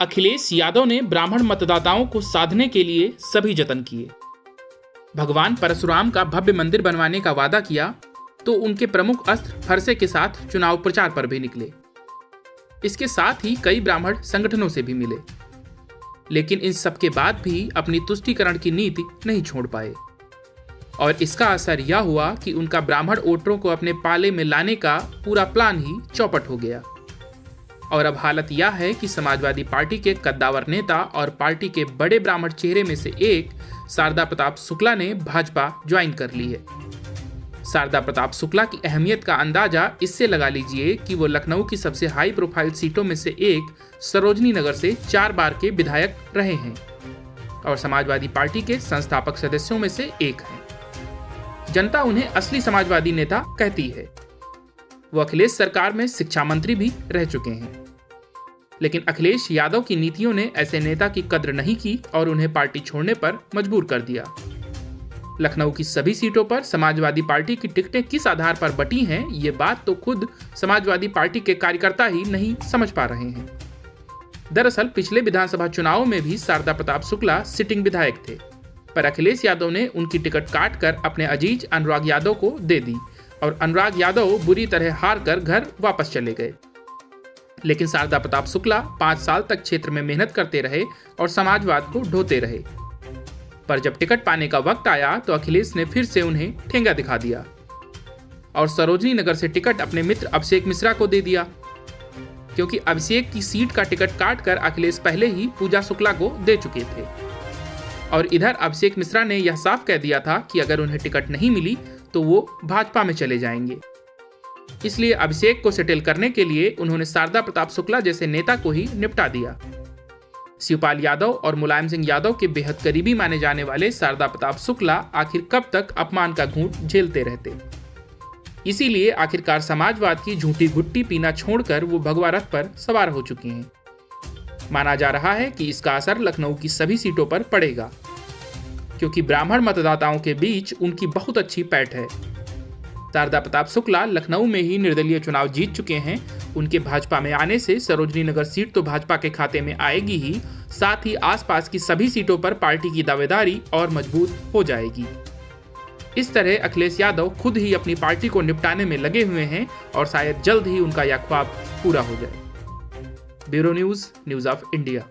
अखिलेश यादव ने ब्राह्मण मतदाताओं को साधने के लिए सभी जतन किए। भगवान परशुराम का भव्य मंदिर बनवाने का वादा किया तो उनके प्रमुख अस्त्र फरसे के साथ चुनाव प्रचार पर भी निकले। इसके साथ ही कई ब्राह्मण संगठनों से भी मिले, लेकिन इन सब के बाद भी अपनी तुष्टीकरण की नीति नहीं छोड़ पाए और इसका असर यह हुआ कि उनका ब्राह्मण वोटरों को अपने पाले में लाने का पूरा प्लान ही चौपट हो गया। और अब हालत यह है कि समाजवादी पार्टी के कद्दावर नेता और पार्टी के बड़े ब्राह्मण चेहरे में से एक शारदा प्रताप शुक्ला ने भाजपा ज्वाइन कर ली है। शारदा प्रताप शुक्ला की अहमियत का अंदाजा इससे लगा लीजिए कि वो लखनऊ की सबसे हाई प्रोफाइल सीटों में से एक सरोजनी नगर से 4 बार के विधायक रहे हैं और समाजवादी पार्टी के संस्थापक सदस्यों में से एक हैं। जनता उन्हें असली समाजवादी नेता कहती है। वो अखिलेश सरकार में शिक्षा मंत्री भी रह चुके हैं, लेकिन अखिलेश यादव की नीतियों ने ऐसे नेता की कद्र नहीं की और उन्हें पार्टी छोड़ने पर मजबूर कर दिया। लखनऊ की सभी सीटों पर समाजवादी पार्टी की टिकटें किस आधार पर बटी हैं, ये बात तो खुद समाजवादी पार्टी के कार्यकर्ता ही नहीं समझ पा रहे हैं। दरअसल पिछले विधानसभा चुनाव में भी शारदा प्रताप शुक्ला सिटिंग विधायक थे, पर अखिलेश यादव ने उनकी टिकट काटकर अपने अजीज अनुराग यादव को दे दी और अनुराग यादव बुरी तरह हार कर घर वापस चले गए। लेकिन शारदा प्रताप शुक्ला 5 साल तक क्षेत्र में मेहनत करते रहे और समाजवाद को ढोते रहे, पर जब टिकट पाने का वक्त आया तो अखिलेश ने फिर से उन्हें ठेंगा दिखा दिया और सरोजनी नगर से टिकट अपने मित्र अभिषेक मिश्रा को दे दिया, क्योंकि अभिषेक की सीट का टिकट काटकर अखिलेश पहले ही पूजा शुक्ला को दे चुके थे। और इधर अभिषेक मिश्रा ने यह साफ कह दिया था कि अगर उन्हें टिकट नहीं मिली तो वो भाजपा में चले जाएंगे। इसलिए अभिषेक को सेटल करने के लिए उन्होंने शारदा प्रताप शुक्ला जैसे नेता को ही निपटा दिया। शिवपाल यादव और मुलायम सिंह यादव के बेहद करीबी माने जाने वाले शारदा प्रताप शुक्ला आखिर कब तक अपमान का घूंट झेलते रहते। इसीलिए आखिरकार समाजवाद की झूठी घुट्टी पीना छोड़कर वो भगवा रथ पर सवार हो चुके हैं। माना जा रहा है कि इसका असर लखनऊ की सभी सीटों पर पड़ेगा, क्योंकि ब्राह्मण मतदाताओं के बीच उनकी बहुत अच्छी पैठ है। शारदा प्रताप शुक्ला लखनऊ में ही निर्दलीय चुनाव जीत चुके हैं। उनके भाजपा में आने से सरोजनी नगर सीट तो भाजपा के खाते में आएगी ही, साथ ही आसपास की सभी सीटों पर पार्टी की दावेदारी और मजबूत हो जाएगी। इस तरह अखिलेश यादव खुद ही अपनी पार्टी को निपटाने में लगे हुए हैं और शायद जल्द ही उनका यह ख्वाब पूरा हो जाए। Bureau news of India.